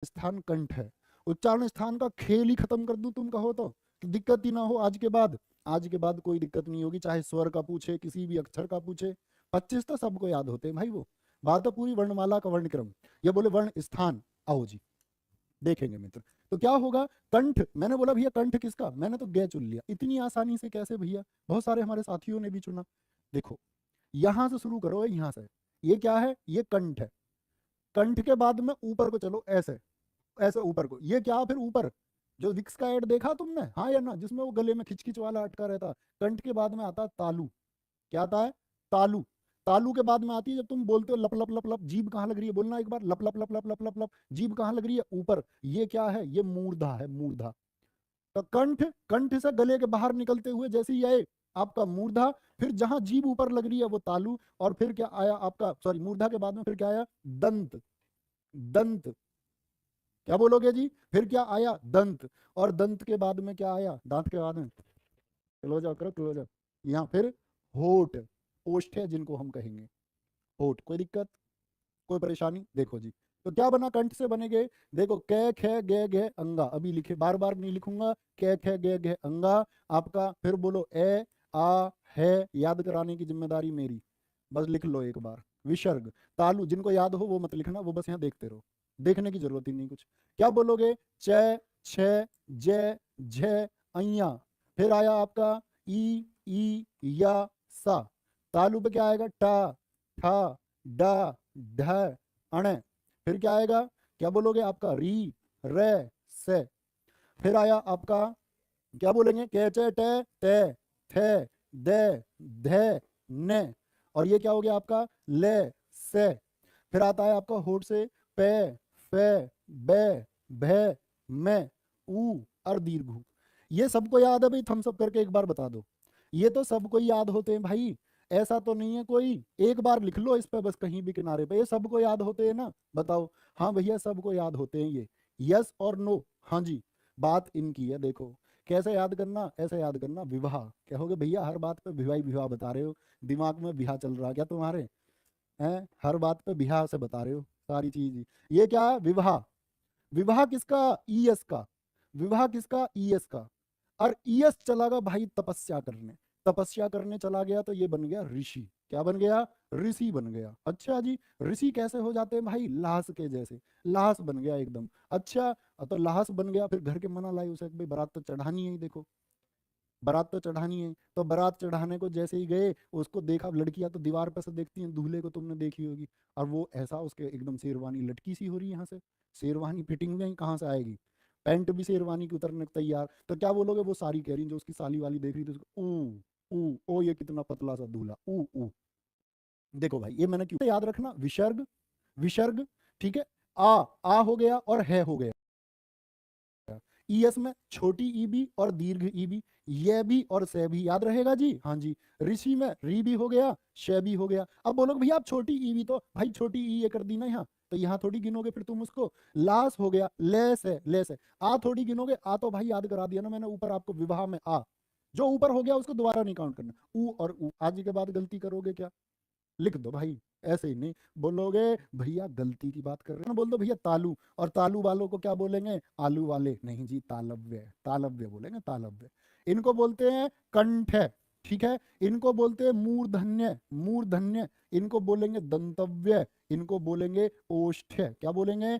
स्थान कंठ है। उच्चारण स्थान का खेल ही खत्म कर दूं तुम कहो तो दिक्कत ही ना हो। आज के बाद कोई दिक्कत नहीं होगी, चाहे स्वर का पूछे, किसी भी अक्षर का पूछे। 25 तो सबको याद होते हैं भाई। वो बात तो पूरी वर्णमाला का वर्णक्रम। ये बोले वर्ण स्थान, आओ जी देखेंगे मित्र। तो क्या होगा, कंठ, मैंने बोला भैया कंठ किसका, मैंने तो गे चुन लिया। इतनी आसानी से कैसे भैया, बहुत सारे हमारे साथियों ने भी चुना। देखो यहां से शुरू करो, यहां से। ये क्या है, ये कंठ है। कंठ के बाद में ऊपर को चलो, ऐसे ऐसे ऊपर को। ये क्या, फिर ऊपर जो विक्स का एड देखा तुमने, हाँ या ना, जिसमें वो गले में खिचखिच वाला अटका रहता। कंठ के बाद में आता है तालू। क्या आता है, तालू। तालू के बाद में आती है जब तुम बोलते हो लप लप लप लप, जीभ कहाँ लग रही है, बोलना एक बार, लप लप लप लप लप लप लप, जीभ कहाँ लग रही है, ऊपर। ये क्या है, ये मूर्धा है, मूर्धा। तो कंठ, कंठ से गले के बाहर निकलते हुए जैसे ही आए आपका मूर्धा, फिर जहां जीभ ऊपर लग रही है वो तालू, और फिर क्या आया आपका, सॉरी, मूर्धा के बाद में फिर क्या आया, दंत। दंत, क्या बोलोगे जी, फिर क्या आया, दंत। और दंत के बाद में क्या आया, दांत के बाद में, क्लोज अप करो, क्लोज अप। यहाँ फिर होठ, ओष्ठ है जिनको हम कहेंगे होठ। कोई दिक्कत, कोई परेशानी, देखो जी। तो क्या बना, कंठ से बनेगे, देखो कै खे गे गे अंगा, अभी लिखे, बार बार नहीं लिखूंगा, कै खे गे गे अंगा आपका। फिर बोलो ए आ है, याद कराने की जिम्मेदारी मेरी, बस लिख लो एक बार। विसर्ग, तालु, जिनको याद हो वो मत लिखना, वो बस यहाँ देखते रहो, देखने की जरूरत ही नहीं कुछ। क्या बोलोगे, च छ जय झ अया। फिर आया आपका ई या सा। तालु पे क्या आएगा, टा ठा डा ढ अण। फिर क्या आएगा, क्या बोलोगे आपका, री रे से। फिर आया आपका, क्या बोलेंगे, के चे टे ते थे दे धे ने। और ये क्या हो गया आपका, ले से। फिर आता है आपका होठ से, पे फे बे भे में ऊ और दीर्घ ऊ। ये सबको याद है भाई, थम्स अप करके एक बार बता दो। ये तो सबको याद होते हैं भाई, ऐसा तो नहीं है कोई। एक बार लिख लो इस पे बस, कहीं भी किनारे पे, ये सबको याद होते हैं ना, बताओ। हाँ भैया सबको याद होते हैं ये, यस और नो, हाँ जी। बात इनकी है, देखो कैसे याद करना, ऐसे याद करना। विवाह, कहोगे भैया हर बात पे विवाह विवाह बता रहे हो, दिमाग में बिहा चल रहा क्या तुम्हारे, हैं हर बात पे बिहा से बता रहे हो सारी चीज। ये क्या है, विवाह। विवाह किसका, ईएस का। विवाह किसका, ईएस का। और ईएस चला गया भाई तपस्या करने। तपस्या करने चला गया तो ये बन गया ऋषि। क्या बन गया, ऋषि बन गया। अच्छा जी, ऋषि कैसे हो जाते हैं भाई, लाश के जैसे, लाश बन गया एकदम। अच्छा, तो लाश बन गया, फिर घर के मना लाई उसे, भाई बारात तो चढ़ानी है ही, देखो बारात तो चढ़ानी है। तो बारात चढ़ाने को जैसे ही गए, उसको देखा, लड़कियां तो दीवार पर से देखती हैं, दूल्हे को तुमने देखी होगी, और वो ऐसा उसके एकदम शेरवानी लटकी सी हो रही है यहाँ से, शेरवानी फिटिंग में कहाँ से आएगी, पैंट भी शेरवानी की उतरने को तैयार। तो क्या बोलोगे, वो सारी कह रही जो उसकी साली वाली देख रही थी उसको, ऊ ओ ये कितना पतला सा दूल्हा, ऊ ऊ। देखो भाई ये मैंने क्यों याद रखना, विसर्ग, विसर्ग, ठीक है। आ हो गया और है हो गया। ईएस में छोटी ई भी और दीर्घ ई भी, ये भी और से भी, याद रहेगा जी, हाँ जी। ऋषि में री भी हो गया, शे भी हो गया। अब बोलोगे भैया आप छोटी ई भी, तो भाई छोटी ई ये कर दी ना यहाँ, तो यहाँ थोड़ी गिनोगे फिर तुम उसको। लास हो गया, ले से। आ थोड़ी गिनोगे, आ तो भाई याद करा दिया ना मैंने ऊपर आपको, विवाह में आ, जो ऊपर हो गया उसको दोबारा नहीं काउंट करना। ऊ और ऊ, आज के बाद गलती करोगे क्या, लिख दो भाई, ऐसे ही नहीं बोलोगे भैया गलती की बात कर रहे हैं, बोल दो भैया तालू। और तालू वालों को क्या बोलेंगे, आलू वाले नहीं जी, तालव्य, तालव्य बोलेंगे, तालव्य। इनको बोलते हैं कंठ, ठीक है। इनको बोलते हैं मूर्धन्य, मूर्धन्य। इनको बोलेंगे दंतव्य, इनको बोलेंगे ओष्ठ। क्या बोलेंगे,